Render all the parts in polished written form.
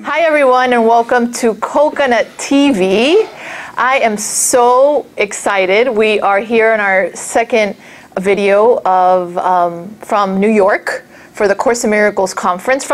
Hi everyone, and welcome to Coconut TV. I am so excited. We are here in our second video from New York for the Course in Miracles conference,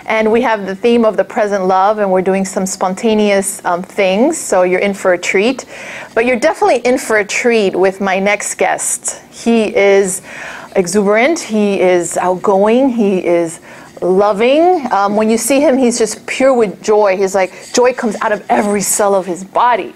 and we have the theme of the present love, and we're doing some spontaneous things, so you're in for a treat. But you're definitely in for a treat with my next guest. He is exuberant, he is outgoing, he is loving. When you see him, he's just pure with joy. He's like, joy comes out of every cell of his body.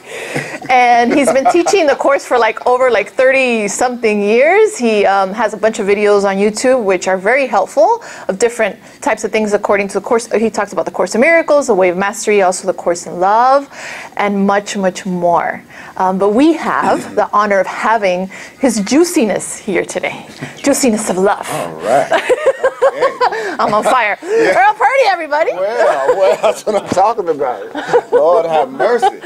And he's been teaching the course for over 30 something years. He has a bunch of videos on YouTube which are very helpful of different types of things according to the course. He talks about the Course in Miracles, the Way of Mastery, also the Course in Love, and much, much more. But we have the honor of having his juiciness here today. Juiciness of love. All right. Okay. I'm on fire. Yeah. Earl Purdy, everybody. Well, that's what I'm talking about. Lord have mercy.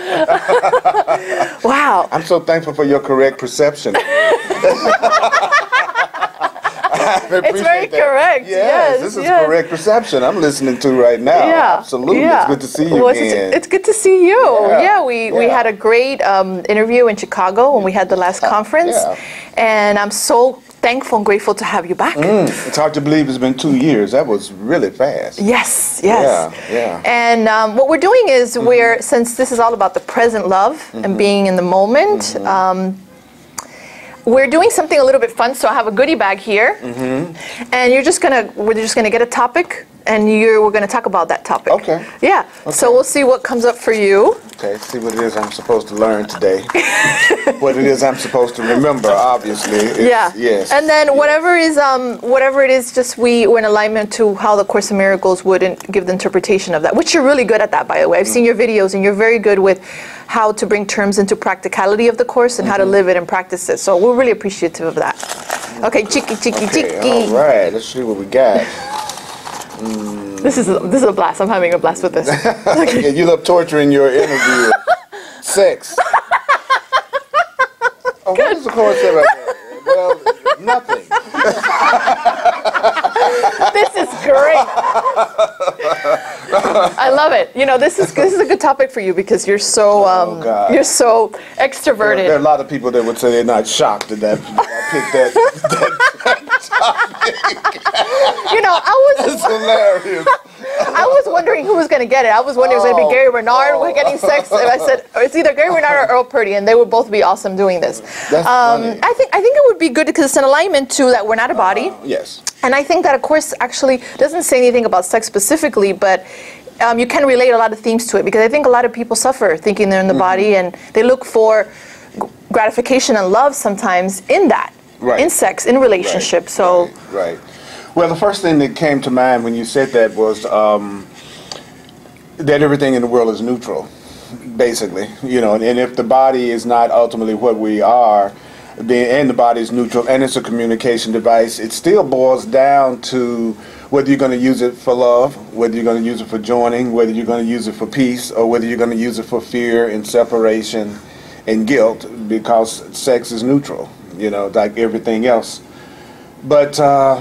Wow. I'm so thankful for your correct perception. It's very correct. Yes, this is correct perception I'm listening to right now. Yeah, absolutely. Yeah. It's good to see you again. It's good to see you. Yeah, we had a great interview in Chicago when we had the last conference, and I'm so thankful and grateful to have you back. It's hard to believe it's been 2 years. That was really fast. Yes. Yeah. And what we're doing is since this is all about the present love and being in the moment, we're doing something a little bit fun. So I have a goodie bag here, and we're just gonna get a topic, and we're gonna talk about that topic. Okay. Yeah. Okay. So we'll see what comes up for you. Okay. See what it is I'm supposed to learn today. What it is I'm supposed to remember, obviously. Yes. And then whatever it is, just we're in alignment to how the Course in Miracles would give the interpretation of that, which you're really good at that, by the way. I've seen your videos, and you're very good with how to bring terms into practicality of the Course and how to live it and practice it. So we're really appreciative of that. Okay, chicky. All right, let's see what we got. This is a blast. I'm having a blast with this. Yeah, you love torturing your interviewer. Sex. Oh, what does the Course say about that? Well, nothing. This is great. I love it. You know, this is a good topic for you because you're so you're so extroverted. There are a lot of people that would say they're not shocked that I picked that topic. You know, It's hilarious. I was wondering who was going to get it. I was wondering if it was going to be Gary Renard getting sex. And I said it's either Gary Renard or Earl Purdy, and they would both be awesome doing this. That's funny. I think it would be good because it's an alignment to that we're not a body. Yes. And I think that, of course, actually doesn't say anything about sex specifically, but you can relate a lot of themes to it because I think a lot of people suffer thinking they're in the body, and they look for gratification and love sometimes in that, in sex, in relationship. Right. Well, the first thing that came to mind when you said that was that everything in the world is neutral, basically. You know, and if the body is not ultimately what we are, and the body is neutral, and it's a communication device, it still boils down to whether you're going to use it for love, whether you're going to use it for joining, whether you're going to use it for peace, or whether you're going to use it for fear and separation and guilt, because sex is neutral, you know, like everything else. But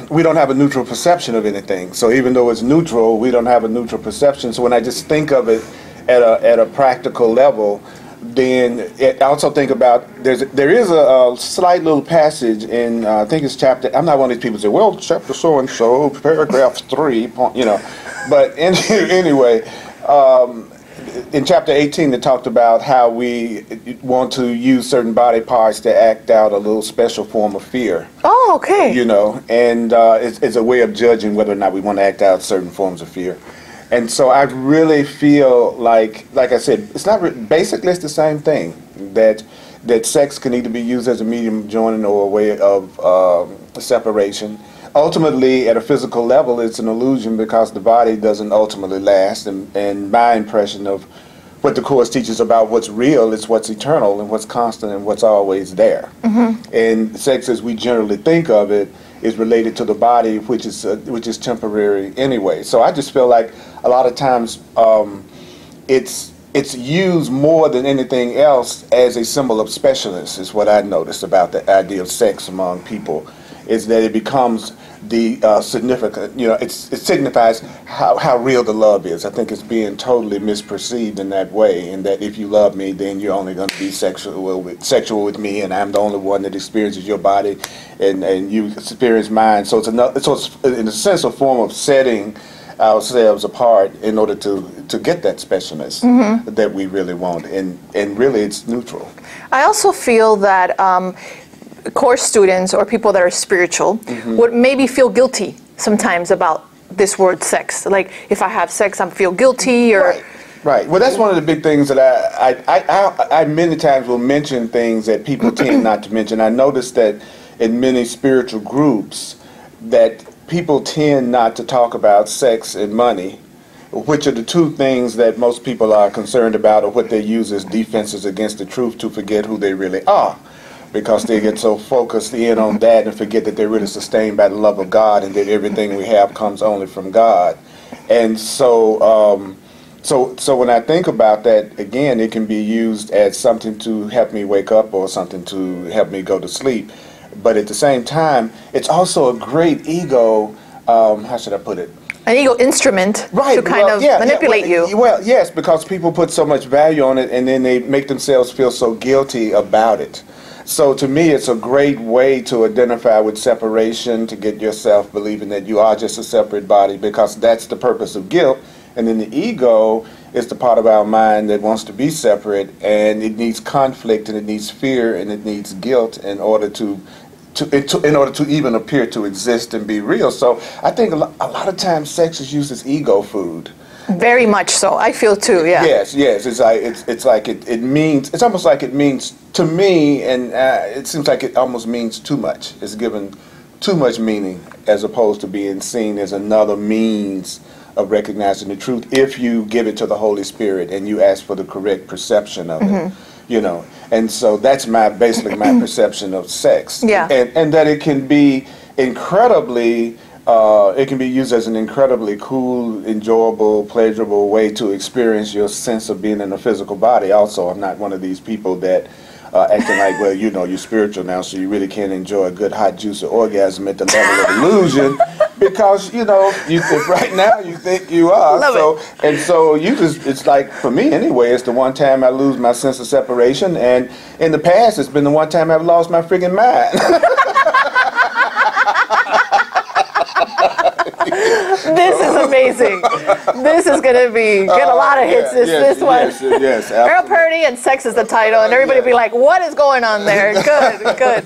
we don't have a neutral perception of anything. So even though it's neutral, we don't have a neutral perception. So when I just think of it at a practical level, then I also think about there is a slight little passage in I think it's chapter. I'm not one of these people who say, well, chapter so and so, paragraph 3, you know. But anyway, in chapter 18, it talked about how we want to use certain body parts to act out a little special form of fear. Oh, okay. You know, and it's a way of judging whether or not we want to act out certain forms of fear. And so I really feel like I said, it's not basically it's the same thing, that sex can either be used as a medium of joining or a way of separation. Ultimately, at a physical level, it's an illusion because the body doesn't ultimately last. And my impression of what the Course teaches about what's real is what's eternal and what's constant and what's always there. And sex, as we generally think of it, is related to the body, which is temporary anyway. So I just feel like a lot of times it's used more than anything else as a symbol of specialness, is what I noticed about the idea of sex among people. is that it becomes the significant, it signifies how real the love is. I think it's being totally misperceived in that way, and that if you love me, then you're only going to be sexual with me, and I'm the only one that experiences your body, and you experience mine. So it's in a sense a form of setting ourselves apart in order to get that specialness that we really want, and really it's neutral. I also feel that course students or people that are spiritual would maybe feel guilty sometimes about this word sex. Like, if I have sex, I feel guilty, or... Right. Well, that's one of the big things that I many times will mention things that people tend not to mention. I noticed that in many spiritual groups that people tend not to talk about sex and money, which are the two things that most people are concerned about, or what they use as defenses against the truth to forget who they really are, because they get so focused in on that and forget that they're really sustained by the love of God, and that everything we have comes only from God. And so so when I think about that, again, it can be used as something to help me wake up or something to help me go to sleep. But at the same time, it's also a great ego, how should I put it? An ego instrument to kind of manipulate you. Well, yes, because people put so much value on it, and then they make themselves feel so guilty about it. So to me, it's a great way to identify with separation, to get yourself believing that you are just a separate body, because that's the purpose of guilt. And then the ego is the part of our mind that wants to be separate, and it needs conflict, and it needs fear, and it needs guilt in order to even appear to exist and be real. So I think a lot of times sex is used as ego food. Very much so. I feel too. Yeah. Yes. It's like it means. It's almost like it means to me, and it seems like it almost means too much. It's given too much meaning as opposed to being seen as another means of recognizing the truth. If you give it to the Holy Spirit and you ask for the correct perception of it. And so that's basically my perception of sex. Yeah. And that it can be incredibly, it can be used as an incredibly cool, enjoyable, pleasurable way to experience your sense of being in a physical body. Also, I'm not one of these people that acting like, well, you're spiritual now, so you really can't enjoy a good, hot, juicy orgasm at the level of illusion, because, you think right now you think you are. And so it's like, for me anyway, it's the one time I lose my sense of separation, and in the past, it's been the one time I've lost my friggin' mind. This is amazing. This is going to get a lot of hits, this one. Yes, Earl Purdy and Sex is the title, and everybody will be like, what is going on there? Good.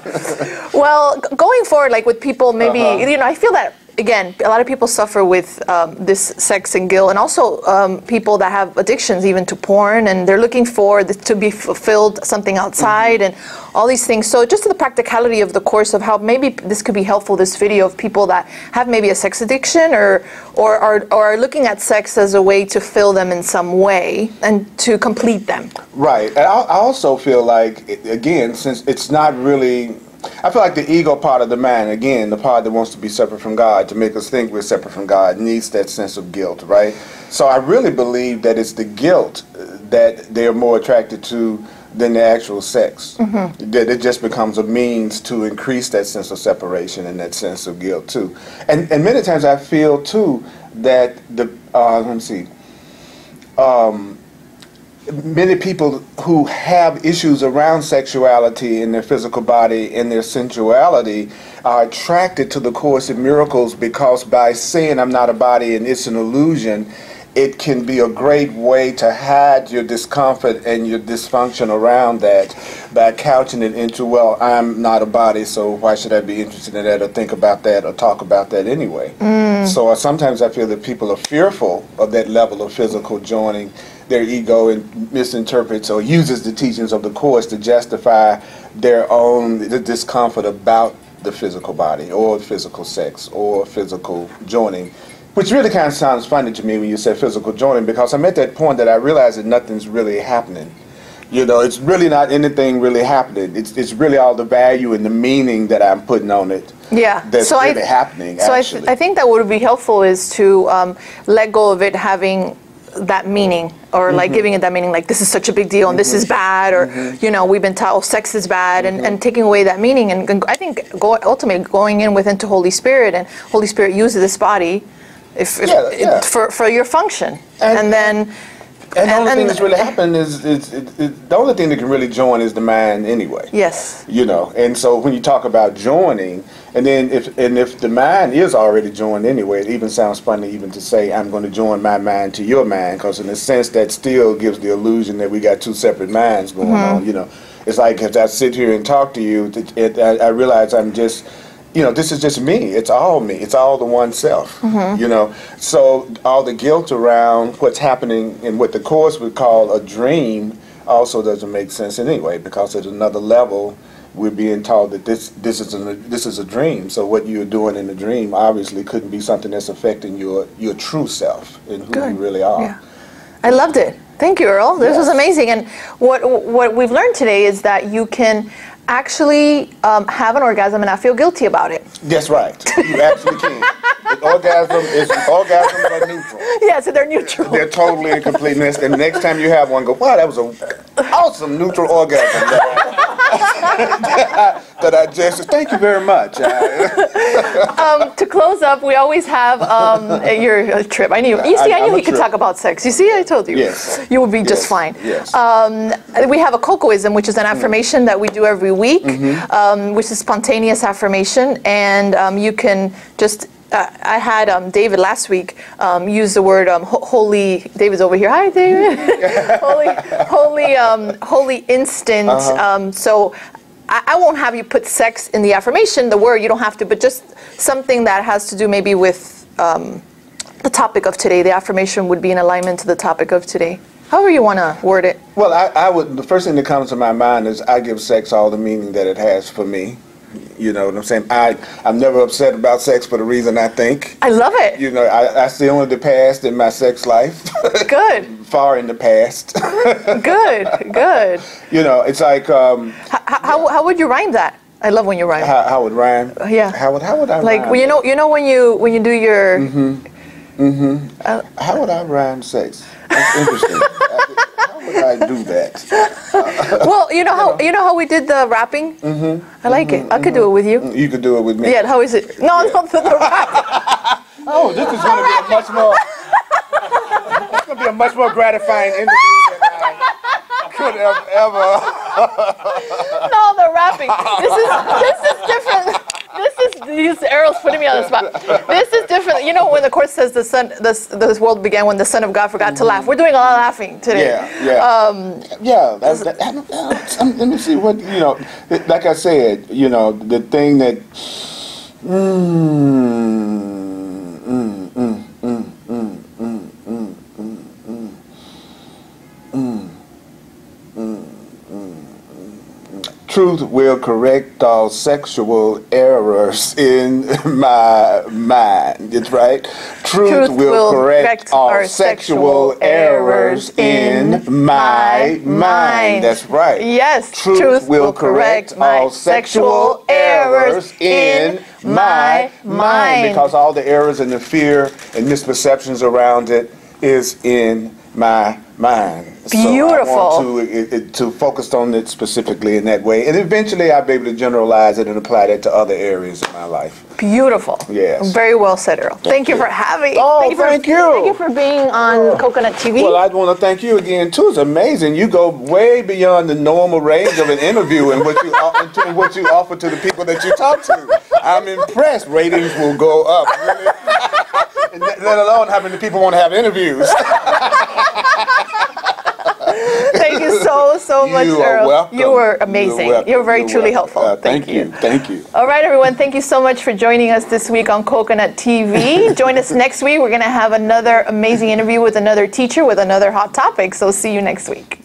Well, going forward, like with people, maybe, I feel that, again, a lot of people suffer with this sex and guilt, and also people that have addictions even to porn, and they're looking for to be fulfilled something outside and all these things. So just to the practicality of the course of how maybe this could be helpful, this video of people that have maybe a sex addiction or are looking at sex as a way to fill them in some way and to complete them. Right. And I also feel like, again, since it's not really... I feel like the ego part of the mind, again, the part that wants to be separate from God, to make us think we're separate from God, needs that sense of guilt, right? So I really believe that it's the guilt that they're more attracted to than the actual sex. That it just becomes a means to increase that sense of separation and that sense of guilt, too. And many times I feel, too, that many people who have issues around sexuality in their physical body, in their sensuality, are attracted to the Course in Miracles, because by saying I'm not a body and it's an illusion, it can be a great way to hide your discomfort and your dysfunction around that by couching it into, well, I'm not a body, so why should I be interested in that or think about that or talk about that anyway? So sometimes I feel that people are fearful of that level of physical joining. Their ego misinterprets or uses the teachings of the Course to justify their own discomfort about the physical body or physical sex or physical joining, which really kind of sounds funny to me when you say physical joining, because I'm at that point that I realize that nothing's really happening. It's really not anything really happening. It's really all the value and the meaning that I'm putting on it. Yeah, that's so really happening. So I think that would be helpful is to let go of it having that meaning, or like giving it that meaning, like this is such a big deal and this is bad, or you know, we've been taught, oh, sex is bad, and taking away that meaning, and I think ultimately going in within to Holy Spirit, and Holy Spirit uses this body for your function, and then. And the only thing that's really happened is the only thing that can really join is the mind anyway. Yes. You know, and so when you talk about joining, and then if the mind is already joined anyway, it even sounds funny even to say I'm going to join my mind to your mind, because in a sense that still gives the illusion that we got two separate minds going on. You know, it's like if I sit here and talk to you, I realize I'm just. You know, this is just me. It's all me. It's all the one self. You know, so all the guilt around what's happening in what the Course would call a dream also doesn't make sense anyway, because at another level, we're being taught that this is a dream. So what you're doing in the dream obviously couldn't be something that's affecting your true self and who you really are. Yeah. I loved it. Thank you, Earl. This was amazing. And what we've learned today is that you can actually have an orgasm and not feel guilty about it. That's right. You actually can. Orgasms are neutral. Yeah, so they're neutral. They're totally in completeness. And the next time you have one, go, wow, that was an awesome neutral orgasm that I just, thank you very much. To close up, we always have your trip. I knew. You see, I knew he could talk about sex. You see, I told you. Yes. You would be just fine. Yes. We have a cocoism, which is an affirmation that we do every week, which is spontaneous affirmation, and you can just. I had David last week use the word holy. David's over here. Hi, David. holy instant. So I won't have you put sex in the affirmation, the word. You don't have to, but just something that has to do maybe with the topic of today. The affirmation would be in alignment to the topic of today. However you want to word it. Well, I would. The first thing that comes to my mind is I give sex all the meaning that it has for me. You know what I'm saying? I'm never upset about sex for the reason I think. I love it. You know, I still in the past in my sex life. Good. Far in the past. Good. You know, it's like. How would you rhyme that? I love when you rhyme. How would rhyme? Yeah. How would I rhyme? Like, well, you know when you do your. How would I rhyme sex? That's interesting. How would I do that? Well, you know how we did the rapping. I like it. I could do it with you. You could do it with me. Yeah. How is it? No, the rap. Oh, this is going to be a much more. It's going to be a much more gratifying interview than I could have ever. No, the rapping. This is different. Errol's putting me on the spot. This is different. You know when the Course says this world began when the Son of God forgot to laugh. We're doing a lot of laughing today. Let me see what like I said. You know, the thing that. Truth will correct all sexual errors in my mind. It's right. Truth will correct all sexual errors in my mind. That's right. Yes. Truth will correct all sexual errors in my mind. Because all the errors and the fear and misperceptions around it is in my mind. Beautiful. So I want to focus on it specifically in that way, and eventually I'll be able to generalize it and apply that to other areas of my life. Beautiful. Yes. Very well said, Earl. Thank you for having. Oh, thank you. Thank you for being on Coconut TV. Well, I want to thank you again too. It's amazing. You go way beyond the normal range of an interview and what you offer to the people that you talk to. I'm impressed. Ratings will go up. Really. Let alone how many people want to have interviews. Thank you so much, you Earl. Are welcome. You were amazing. You were very truly helpful. Thank you. Thank you. All right, everyone. Thank you so much for joining us this week on Coconut TV. Join us next week. We're going to have another amazing interview with another teacher with another hot topic. So see you next week.